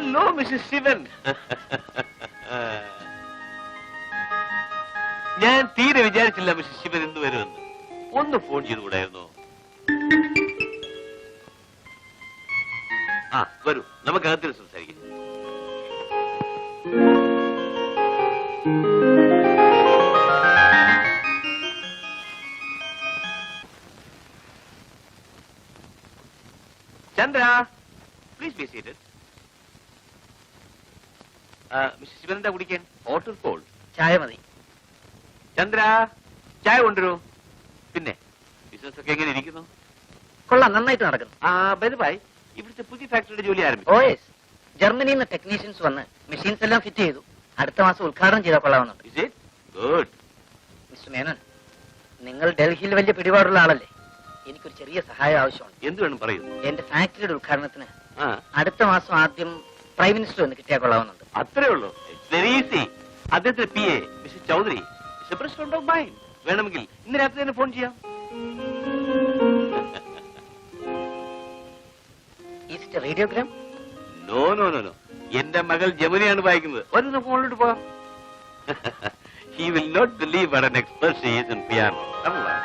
Hello mister Shivan. ഞാൻ തീരെ വിചാരിച്ചില്ല മിസ്റ്റർ ശിവൻ എന്ത് വരുമെന്ന്. ഒന്ന് ഫോൺ ചെയ്തുകൂടായിരുന്നോ? ആ വരൂ, നമുക്ക് അകത്തിൽ സംസാരിക്കാം. Chandra, please be seated. Mister Shivan എന്താ കുടിക്കാൻ? Hot or cold? ചായ മതി. ചന്ദ്ര, ചായ കൊണ്ടുവരൂ. പിന്നെ ബിസിനസ് ഒക്കെ എങ്ങനെ ഇരിക്കുന്നു? കൊള്ളാം, നന്നായിട്ട് നടക്കുന്നു. ബൈ, ഇവിടുത്തെ പുതിയ ഫാക്ടറിയുടെ ജോലി ആരംഭിച്ചു. ഓ യെസ്, ജർമ്മനിയിൽ നിന്ന് ടെക്നീഷ്യൻസ് വന്ന് മെഷീൻസ് എല്ലാം ഫിറ്റ് ചെയ്തു. അടുത്ത മാസം ഉദ്ഘാടനം ചെയ്താൽ കൊള്ളാവുന്നുണ്ട്. ഗുഡ്. മിസ്റ്റർ മേനോൻ, നിങ്ങൾ ഡൽഹിയിൽ വലിയ പിടിപാടുള്ള ആളല്ലേ? എനിക്കൊരു ചെറിയ സഹായം ആവശ്യമുണ്ട്. എന്ത് വേണം പറയൂ. എന്റെ ഫാക്ടറിയുടെ ഉദ്ഘാടനത്തിന് അടുത്ത മാസം ആദ്യം പ്രൈം മിനിസ്റ്റർ ഒന്ന് കിട്ടിയാൽ കൊള്ളാവുന്നുണ്ട്. അത്രേ ഉള്ളൂ. It's very easy. അദ്ദേഹത്തിന്റെ P A mister Chaudhary president of mind. വേണമെങ്കിൽ ഇന്ന് രാത്രി തന്നെ ഫോൺ ചെയ്യാം. Radiogram? No no no no, എന്റെ മകൾ ജമുനയാണ് വായിക്കുന്നത്. ഒരു ഫോണിലോട്ട് പോവാം. He will not believe what an expert she is in piano. Come on.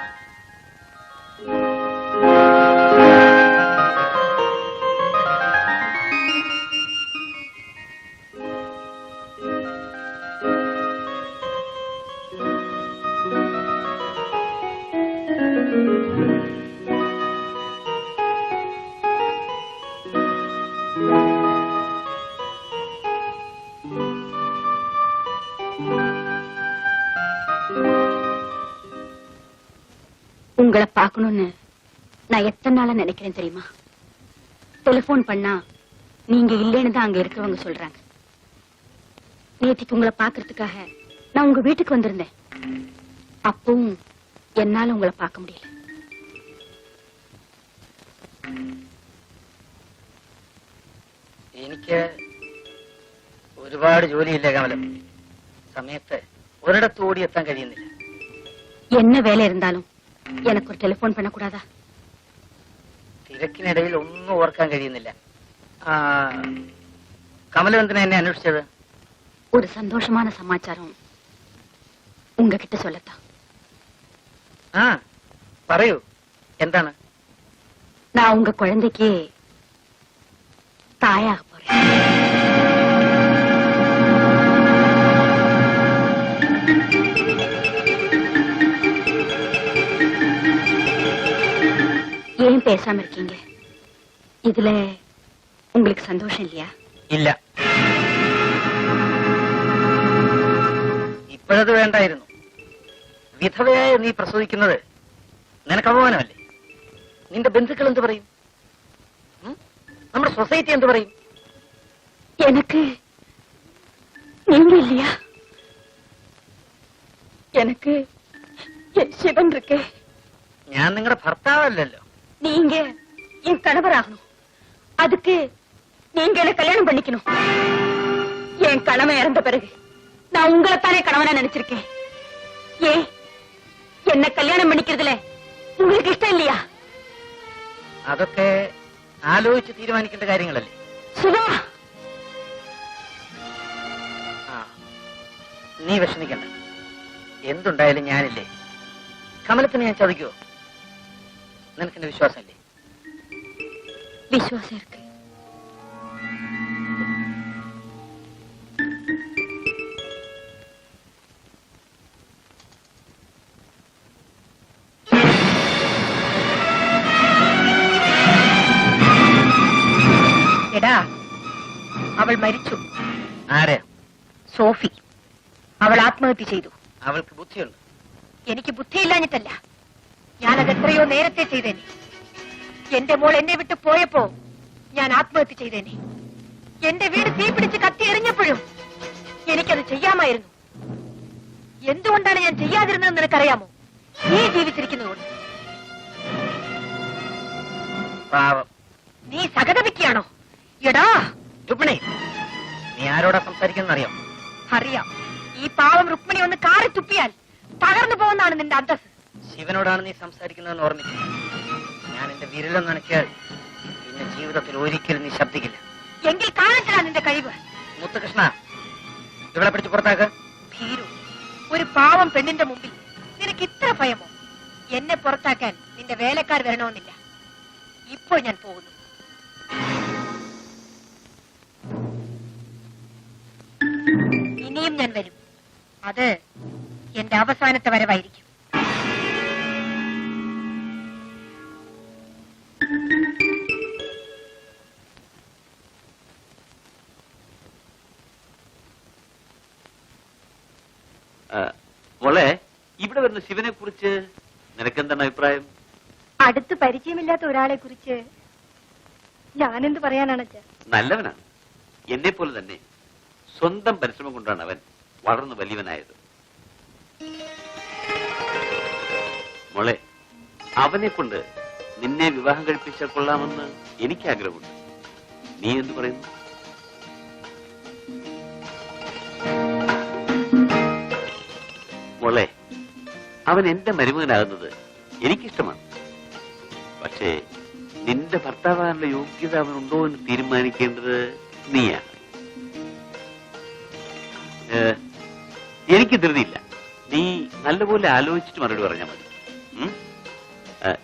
உங்களை பார்க்கணும்னு நான் எத்தனை நாளா நினைக்கிறேன் தெரியுமா? டெலிபோன் பண்ணா நீங்க இல்லைன்னு தான் அங்க இருக்கிறவங்க சொல்றாங்க. நேற்றுக்கு உங்களை பாக்குறதுக்காக நான் உங்க வீட்டுக்கு வந்திருந்தேன். அப்பவும் என்னால உங்களை பார்க்க முடியல. എനിക്ക് ഒരുപാട് ജോലിയില്ല കമലം. സമയത്ത് ഒരിടത്ത് ഓടിയെത്താൻ കഴിയുന്നില്ല. என்ன வேலை இருந்தாலும் எனக்கு ஒரு டெலிபோன் பண்ணக்கூடாதா? തിരക്കിനിടയിൽ ഒന്നും ഓർക്കാൻ കഴിയുന്നില്ല. കമലം എന്തിനാ എന്നെ അന്വേഷിച്ചത്? ஒரு சந்தோஷமான சமாச்சாரம் உங்ககிட்ட சொல்லத்தான். പറയൂ, എന്താണ്? நான் உங்க குழந்தைக்கு தாயாக போறேன். ஏன் பேசாம இருக்கீங்க? இதுல உங்களுக்கு சந்தோஷம் இல்லையா? ഇല്ല, ഇപ്പോഴത് വേണ്ടായിരുന്നു. വിധവയായ നീ പ്രസവിക്കുന്നത് നിനക്ക് അപമാനമല്ലേ? നിന്റെ ബന്ധുക്കൾ എന്ത് പറയും? നമ്മുടെ സൊസൈറ്റി എന്ത് പറയും? எனக்கு நீங்க இல்லையா? எனக்கு என் சிவன் இருக்கே. ഞാൻ നിങ്ങളുടെ ഭർത്താവല്ലല്ലോ. நீங்க என் கணவராகணும். அதுக்கு நீங்க என்ன கல்யாணம் பண்ணிக்கணும். என் கணவன் இறந்த பிறகு நான் உங்களைத்தானே கணவனா நினைச்சிருக்கேன். ஏன் என்ன கல்யாணம் பண்ணிக்கிறதுல உங்களுக்கு இஷ்டம் இல்லையா? അതൊക്കെ ആലോചിച്ച് തീരുമാനിക്കേണ്ട കാര്യങ്ങളല്ലേ. സുധാ, നീ വിഷമിക്കണ്ട. എന്തുണ്ടായാലും ഞാനില്ലേ. കമലത്തിന് ഞാൻ ചതിക്കുവോ? നിനക്കെന്റെ വിശ്വാസമില്ലേ? വിശ്വാസം ഇருக்கு. എടാ, അവൾ മരിച്ചു. ആരെ? സോഫി. അവൾ ആത്മഹത്യ ചെയ്തു. അവൾക്ക് ബുദ്ധിയുണ്ട്. എനിക്ക് ബുദ്ധിയില്ലാഞ്ഞിട്ടല്ല, ഞാനത് എത്രയോ നേരത്തെ ചെയ്തേനെ. എന്റെ മോൾ എന്നെ വിട്ട് പോയപ്പോ ഞാൻ ആത്മഹത്യ ചെയ്തേനെ. എന്റെ വീട് തീപിടിച്ച് കത്തി എറിഞ്ഞപ്പോഴും എനിക്കത് ചെയ്യാമായിരുന്നു. എന്തുകൊണ്ടാണ് ഞാൻ ചെയ്യാതിരുന്നതെന്ന് നിനക്കറിയാമോ? നീ ജീവിച്ചിരിക്കുന്നതുകൊണ്ട്. പാവം. നീ സഹതപിക്കുകയാണോ? എടാ രുക്മിണി, നീ ആരോടാ സംസാരിക്കുന്ന അറിയാം? അറിയാം. ഈ പാവം രുക്മിണി ഒന്ന് കാറി തുപ്പിയാൽ തകർന്നു പോകുന്നതാണ് നിന്റെ അന്തസ്. ശിവനോടാണ് നീ സംസാരിക്കുന്നതെന്ന് ഓർമ്മിച്ചു. ഞാൻ എന്റെ വിരലം നനയ്ക്കാൽ പിന്നെ ജീവിതത്തിൽ ഒരിക്കലും നീ ശബ്ദിക്കില്ല. എങ്കിൽ കാണിച്ചടാ നിന്റെ കഴിവ്. മുത്തുകൃഷ്ണ, ഇവളെ പിടിച്ച് പുറത്താക്ക്. ഭീരു, ഒരു പാവം പെണ്ണിന്റെ മുമ്പിൽ നിനക്ക് ഇത്ര ഭയമോ? എന്നെ പുറത്താക്കാൻ നിന്റെ വേലക്കാർ വരണമെന്നില്ല. ഇപ്പോൾ ഞാൻ പോകുന്നു. ഇനിയും ഞാൻ വരും. അത് എന്റെ അവസാനത്തെ വരവായിരിക്കും. മോളെ, ഇവിടെ വരുന്ന ശിവനെ കുറിച്ച് നിനക്കെന്താണ് അഭിപ്രായം? അടുത്ത് പരിചയമില്ലാത്ത ഒരാളെ കുറിച്ച് ഞാനെന്ത് പറയാനാണ് അച്ഛാ? നല്ലവനാണ്. എന്നെ പോലെ തന്നെ സ്വന്തം പരിശ്രമം കൊണ്ടാണ് അവൻ വളർന്നു വലിയവനായത്. മോളെ, അവനെ കൊണ്ട് നിന്നെ വിവാഹം കഴിപ്പിച്ചാൽ കൊള്ളാമെന്ന് എനിക്ക് ആഗ്രഹമുണ്ട്. നീ എന്ത് പറയുന്നു? മോളെ, അവൻ എന്റെ മരുമകനാകുന്നത് എനിക്കിഷ്ടമാണ്. പക്ഷേ നിന്റെ ഭർത്താവാനുള്ള യോഗ്യത അവനുണ്ടോ എന്ന് തീരുമാനിക്കേണ്ടത് നീയാണ്. എനിക്ക് ധൃതിയില്ല. നീ നല്ലപോലെ ആലോചിച്ചിട്ട് മറുപടി പറഞ്ഞാൽ മതി.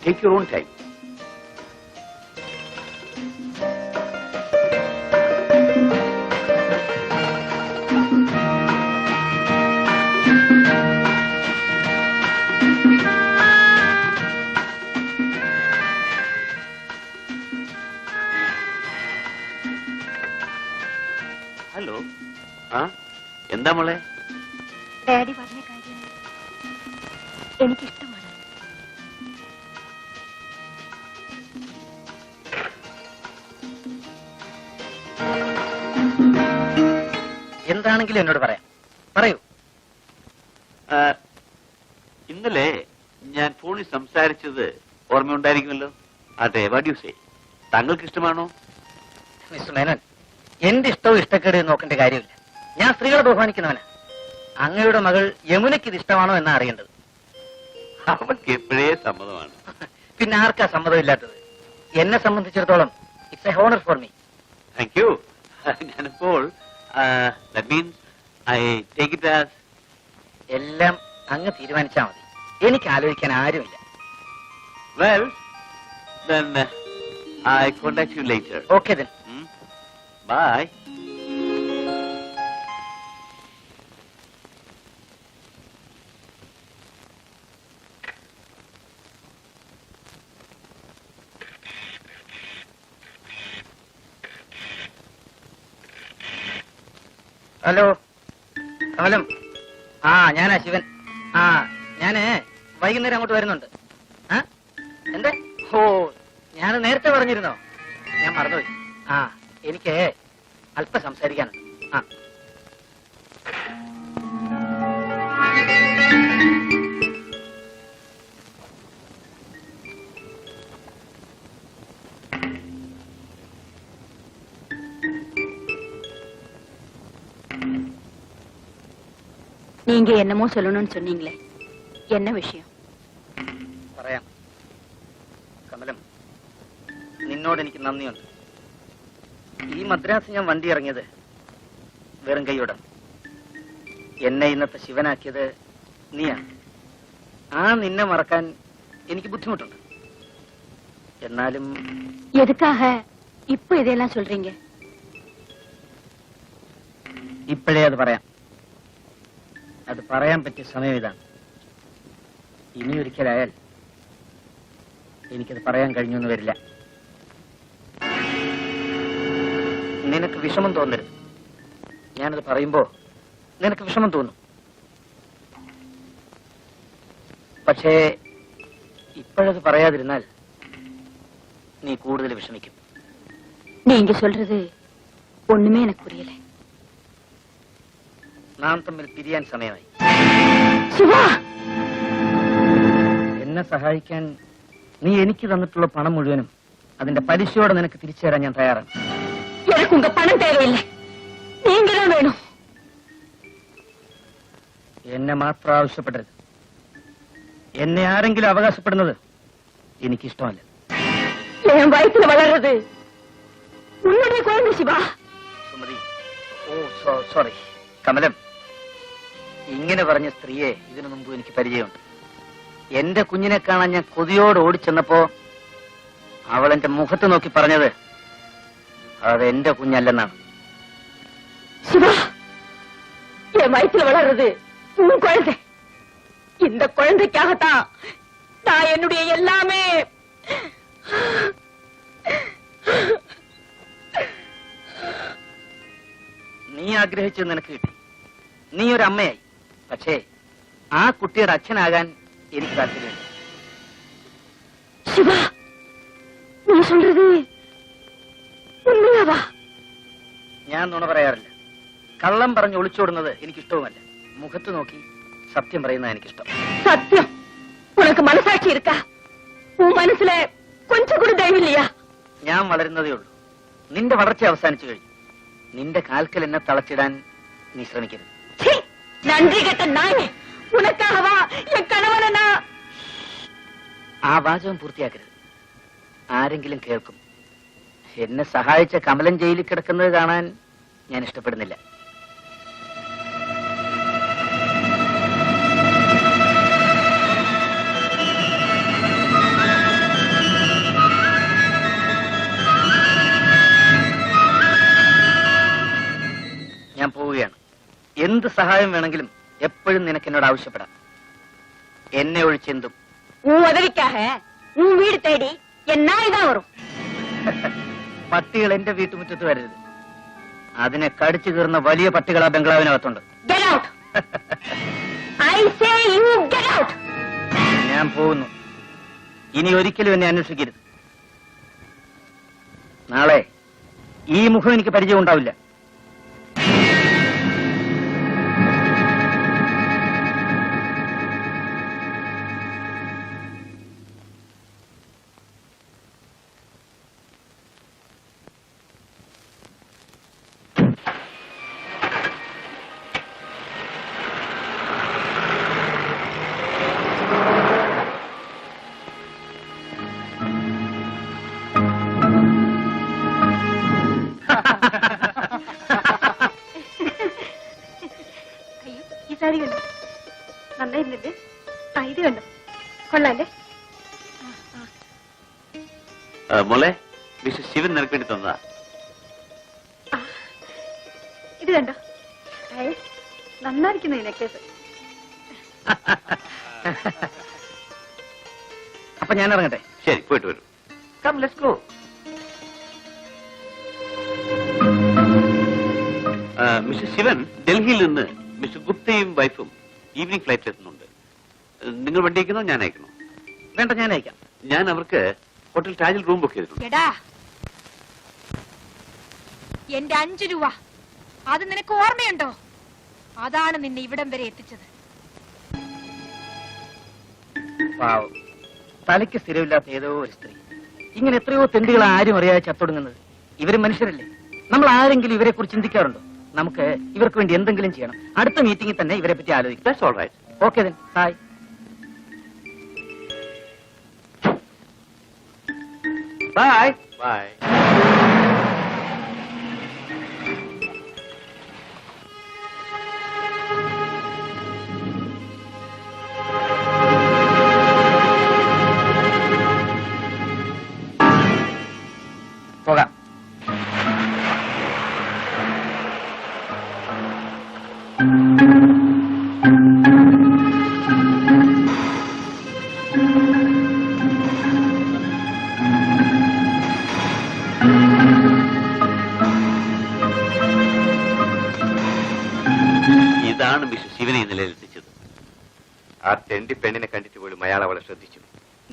Take your own time. Hello. എന്താ മോളെ? ഡാഡി പറഞ്ഞ കാര്യം എനിക്കിഷ്ടമാണ്. എന്താണെങ്കിലും എന്നോട് പറയാം. പറയൂ. ഇന്നലെ ഞാൻ ഫോണിൽ സംസാരിച്ചത് ഓർമ്മയുണ്ടായിരിക്കുമല്ലോ. അതെ, വാട്ട് യു സേ? താങ്കൾക്ക് ഇഷ്ടമാണോ? മിസ്റ്റർ മേനോൻ, എന്റെ ഇഷ്ടവും ഇഷ്ടക്കേട് നോക്കേണ്ട കാര്യമില്ല. ഞാൻ സ്ത്രീകളെ ബഹുമാനിക്കുന്നവനാ. അങ്ങയുടെ മകൾ യമുനയ്ക്ക് ഇത് ഇഷ്ടമാണോ എന്നാ അറിയേണ്ടത്. അവൾക്ക് എപ്പോഴേ സമ്മതമാണ്. പിന്നെ ആർക്കാ സമ്മതമില്ലാത്തത്? എന്നെ സംബന്ധിച്ചിടത്തോളം it's A honour for me. Thank you. ഞാനിപ്പോൾ എല്ലാം അങ്ങ് തീരുമാനിച്ചാ മതി. എനിക്ക് ആലോചിക്കാൻ ആരുമില്ല. Well, then I contact you later. Okay then. Bye. Hello Kamalam. ഞാനാ ശിവൻ. ഞാന് വൈകുന്നേരം അങ്ങോട്ട് വരുന്നുണ്ട്. എന്തേ? ഞാൻ നേരത്തെ പറഞ്ഞിരുന്നോ? ഞാൻ മറന്നുപോയി. എനിക്ക് അല്പം സംസാരിക്കാനുണ്ട്. நீங்க என்னமோ சொல்லணும்னு சொன்னீங்களே, என்ன விஷயம்? പറയാം കമലം. നിന്നോട് എനിക്ക് നന്ദിയുണ്ട്. ഈ മദ്രാസ് ഞാൻ വണ്ടി ഇറങ്ങിയത് വെറും കൈയോടെ. എന്നെ ഇന്നത്തെ ശിവനാക്കിയത് നീയാണ്. നിന്നെ മറക്കാൻ എനിക്ക് ബുദ്ധിമുട്ടുണ്ട്. എന്നാലും எதுக்காக இப்ப இதெல்லாம் சொல்றீங்க? ഇപ്പോഴേ അത് പറയാം. അത് പറയാൻ പറ്റിയ സമയം ഇതാണ്. ഇനി ഒരിക്കലായാൽ എനിക്കത് പറയാൻ കഴിഞ്ഞൊന്നും വരില്ല. നിനക്ക് വിഷമം തോന്നരുത്. ഞാനത് പറയുമ്പോ നിനക്ക് വിഷമം തോന്നും. പക്ഷേ ഇപ്പോഴത് പറയാതിരുന്നാൽ നീ കൂടുതൽ വിഷമിക്കും. நீங்க சொல்றது ஒண்ணுமே எனக்கு புரியல. നാം തമ്മിൽ പിരിയാൻ സമയമായി. ശിവാ, എന്നെ സഹായിക്കാൻ നീ എനിക്ക് തന്നിട്ടുള്ള പണം മുഴുവനും അതിന്റെ പലിശയോടെ നിനക്ക് തിരിച്ചു തരാൻ ഞാൻ തയ്യാറാണ്. எனக்கு உங்க பணம் தேவையில்லை, நீங்க தான் வேணும். എന്നെ മാത്രം ആവശ്യപ്പെടരുത്. എന്നെ ആരെങ്കിലും അവകാശപ്പെടുന്നത് എനിക്കിഷ്ടമല്ല. என் வயசுல வளர்றது ഉன்னுடைய குழந்தை சிவா. സുമതി, ഓ സോറി. കമലം, ഇങ്ങനെ പറഞ്ഞ സ്ത്രീയെ ഇതിനു മുമ്പ് എനിക്ക് പരിചയമുണ്ട്. എന്റെ കുഞ്ഞിനെ കാണാൻ ഞാൻ കൊതിയോട് ഓടിച്ചെന്നപ്പോ അവൾ എന്റെ മുഖത്ത് നോക്കി പറഞ്ഞത് അത് എന്റെ കുഞ്ഞല്ലെന്നാണ്. சிவா, என் வயிற்றுல வளர்றது உன் குழந்தை. இந்த குழந்தைக்காகத்தான் நான் என்னுடைய எல்லாமே. നീ ആഗ്രഹിച്ചത് നിനക്ക് കിട്ടി. നീ ഒരു അമ്മയായി. പക്ഷേ ആ കുട്ടിയുടെ അച്ഛനാകാൻ എനിക്ക് താല്പര്യമില്ല. சிவா, நீ சொல்றது உண்மையாவா? ഞാൻ നുണ പറയാറില്ല. കള്ളം പറഞ്ഞ് ഒളിച്ചോടുന്നത് എനിക്കിഷ്ടവുമല്ല. മുഖത്ത് നോക്കി സത്യം പറയുന്നത് എനിക്കിഷ്ടം. சத்தியம். உனக்கு மனசாட்சி இருக்கா? உன் மனசுல கொஞ்சம் கூட தைரியம் இல்லையா? ഞാൻ വളരുന്നതേ ഉള്ളൂ. നിന്റെ വളർച്ച അവസാനിച്ചു കഴിഞ്ഞു. നിന്റെ കാൽക്കൽ എന്നെ തളച്ചിടാൻ നീ ശ്രമിക്കരുത്. ச்சீ, நன்றி கெட்ட நாயே. உனக்காகவா என் கணவனை நான். ആ വാചകം പൂർത്തിയാക്കരുത്. ആരെങ്കിലും കേൾക്കും. എന്നെ സഹായിച്ച കമലൻ ജയിലിൽ കിടക്കുന്നത് കാണാൻ ഞാൻ ഇഷ്ടപ്പെടുന്നില്ല. ഞാൻ പോവുകയാണ്. എന്ത് സഹായം വേണമെങ്കിലും എപ്പോഴും നിനക്ക് എന്നോട് ആവശ്യപ്പെടാം. എന്നെ ഒഴിച്ചെന്തും. உன் உதவிக்காக உன் வீடு தேடி என் நாய் தான் வரும். പട്ടികൾ എന്റെ വീട്ടുമുറ്റത്ത് വരരുത്. അതിനെ കടിച്ചു കീറുന്ന വലിയ പട്ടികൾ ആ ബംഗ്ലാവിനകത്തുണ്ട്. Get out. I say you get out. ഞാൻ പോകുന്നു. ഇനി ഒരിക്കലും എന്നെ അന്വേഷിക്കരുത്. നാളെ ഈ മുഖം എനിക്ക് പരിചയം ഉണ്ടാവില്ല. സാരി കണ്ടോ? നന്നായിരുന്നില്ലേ? ഇത് കണ്ടോ? കൊള്ളാല്ലേ? മോളെ, മിസ്റ്റർ ശിവൻ നിനക്ക് വേണ്ടി തന്നതാ. ഇത് കണ്ടോ? നന്നായിരിക്കുന്നു ഈ നെക്ലേസ്. അപ്പൊ ഞാൻ ഇറങ്ങട്ടെ. ശരി, പോയിട്ട് വരൂ. Come, let's go. Mister Shivan ഡൽഹിയിൽ നിന്ന് മിസ്റ്റർ ഗുപ്തയും വൈഫും ഈവനിംഗ് ഫ്ലൈറ്റിൽ എത്തുന്നുണ്ട്. നിങ്ങൾ വണ്ടി അയക്കണോ ഞാൻ അയക്കണോ? വേണ്ട, ഞാൻ അയക്കാം. ഞാൻ അവർക്ക് ഹോട്ടൽ താജിൽ റൂം ബുക്ക് ചെയ്തിട്ടുണ്ട്. എടാ, എന്റെ 5 രൂപ അത് നിനക്ക് ഓർമ്മയുണ്ടോ? അതാണ് നിന്നെ ഇവിടം വരെ എത്തിച്ചത്. പാവം, തലയ്ക്ക് സ്ഥിരമില്ലാത്ത ഏതോ ഒരു സ്ത്രീ. ഇങ്ങനെ എത്രയോ തെണ്ടുകൾ ആരും അറിയാതെ ചത്തൊടുങ്ങുന്നത്. ഇവര് മനുഷ്യരല്ലേ? നമ്മൾ ആരെങ്കിലും ഇവരെ കുറിച്ച് ചിന്തിക്കാറുണ്ടോ? നമുക്ക് ഇവർക്ക് വേണ്ടി എന്തെങ്കിലും ചെയ്യണം. അടുത്ത മീറ്റിംഗിൽ തന്നെ ഇവരെ പറ്റി ആലോചിക്കാം. That's all right. Okay then. Bye. Bye. Bye. പോകാം. ഇതാണ് മിസ്റ്റർ ശിവനെ ഈ നിലയിലെത്തിച്ചത്. ആ തെണ്ടി പെണ്ണിനെ കണ്ടിട്ട് പോലും അയാൾ അവളെ ശ്രദ്ധിച്ചു.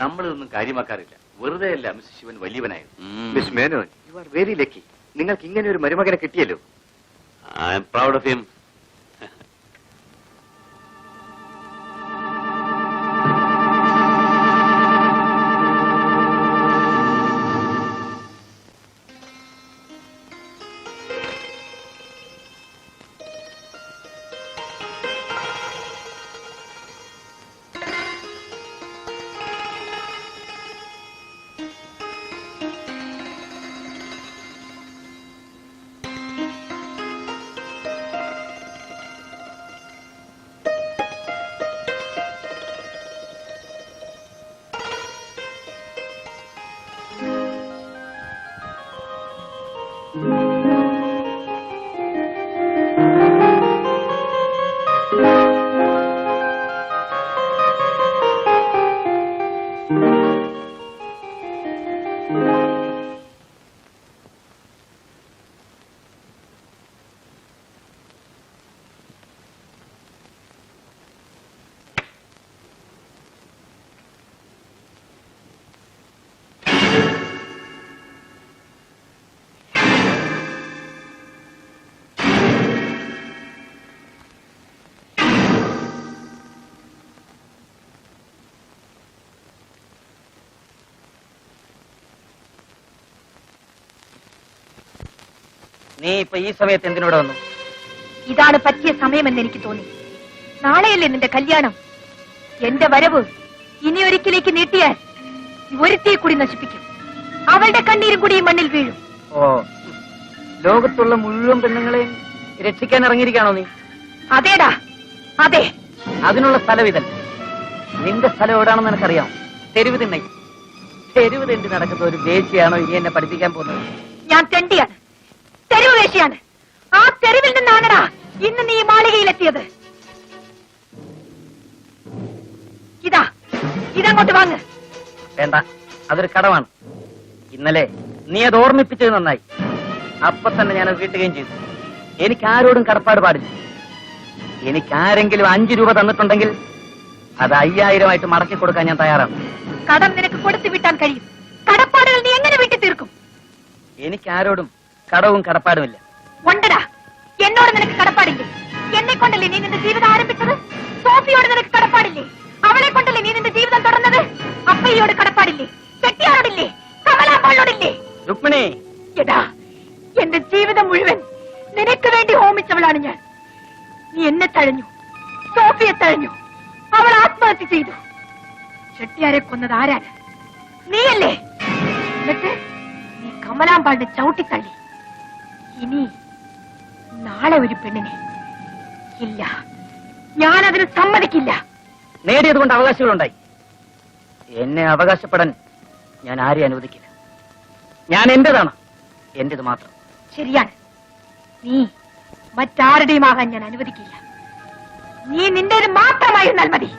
നമ്മളിതൊന്നും കാര്യമാക്കാറില്ല. വെറുതെ അല്ല മിസ്റ്റർ ശിവൻ വലിയവനായിരുന്നു. Miss Menon, you are very lucky. നിങ്ങൾക്ക് ഇങ്ങനെ ഒരു മരുമകനെ കിട്ടിയല്ലോ. I'm proud of him. നീ ഇപ്പൊ ഈ സമയത്ത് എന്തിനൂടെ വന്നു? ഇതാണ് പറ്റിയ സമയമെന്ന് എനിക്ക് തോന്നി. നാളെയല്ലേ നിന്റെ കല്യാണം. എന്റെ വരവ് ഇനി ഒരിക്കലേക്ക് നീട്ടിയാൽ ഒരുത്തിയെ കൂടി നശിപ്പിക്കും. അവളുടെ കണ്ണീരും കൂടി ഈ മണ്ണിൽ വീഴും. ഓ, ലോകത്തുള്ള മുഴുവൻ പെണ്ണുങ്ങളെയും രക്ഷിക്കാൻ ഇറങ്ങിയിരിക്കാണോ നീ? അതേടാ, അതെ. അതിനുള്ള സ്ഥലം ഇതല്ല. നിന്റെ സ്ഥലം എവിടാണെന്ന് എനിക്കറിയാം. തെരുവ് തിണ്ണ. തെരുവ് തെണ്ടി നടക്കുന്ന ഒരു വേശ്യയാണോ ഇനി എന്നെ പഠിപ്പിക്കാൻ പോകുന്നത്? ഞാൻ തെണ്ടിയാണ്, തെരുവ് വേശ്യയാണ്. ആ തെരുവിൽ നിന്നാണടാ ഇന്ന് നീ ഈ മാളികയിലെത്തിയത്. ഇതങ്ങോട്ട് വാങ്ങ്. വേണ്ട, അതൊരു കടമാണ്. ഇന്നലെ നീ അത് ഓർമ്മിപ്പിച്ചത് നന്നായി. അപ്പൊ തന്നെ ഞാനത് വീട്ടുകയും ചെയ്തു. എനിക്ക് ആരോടും കടപ്പാട് പാടില്ല. എനിക്ക് ആരെങ്കിലും 5 രൂപ തന്നിട്ടുണ്ടെങ്കിൽ അത് 5000 മടക്കി കൊടുക്കാൻ ഞാൻ തയ്യാറാണ്. കടം നിനക്ക് കൊടുത്തു വിട്ടാൻ കഴിയും. കടപ്പാടുകൾ നീ എങ്ങനെ വീട്ടിൽ തീർക്കും? എനിക്ക് ആരോടും കടവും കടപ്പാടുമില്ല. ഉണ്ടടാ, എന്നോട് നിനക്ക് കടപ്പാടില്ലേ? എന്നെ കൊണ്ടല്ലേ നീ നിന്റെ ജീവിതം ആരംഭിച്ചത്? സോഫിയോട് നിനക്ക് കടപ്പാടില്ലേ? അവളെ കൊണ്ടല്ലേ നീ നിന്റെ ജീവിതം തുടർന്നത്? അപ്പയ്യോട് കടപ്പാടില്ലേ? ചെട്ടിയാരോടില്ലേ? കമലാമ്മയോടില്ലേ? രുക്മിണി, എടാ, എന്റെ ജീവിതം മുഴുവൻ നിനക്ക് വേണ്ടി ഹോമിച്ചവളാണ് ഞാൻ. നീ എന്നെ തഴഞ്ഞു, സോഫിയെ തഴഞ്ഞു. അവൾ ആത്മഹത്യ ചെയ്തു. ചെട്ടിയാരെ കൊന്നത് ആരാണ്? നീയല്ലേ? എന്നിട്ട് നീ കമലാമ്പാളിനെ ചവിട്ടിത്തള്ളി. ഇനി നാളെ ഒരു പെണ്ണിനെ ഇല്ല, ഞാനതിന് സമ്മതിക്കില്ല. നേടിയത് കൊണ്ട് അവകാശങ്ങളുണ്ടായി. എന്നെ അവകാശപ്പെടാൻ ഞാൻ ആരെയും അനുവദിക്കില്ല. ഞാൻ എന്റേതാണ്, എന്റേത് മാത്രം. ശരിയാണ്, നീ മറ്റാരുടെയും ആകാൻ ഞാൻ അനുവദിക്കില്ല. നീ നിന്റേത് മാത്രമായിരുന്നാൽ മതി.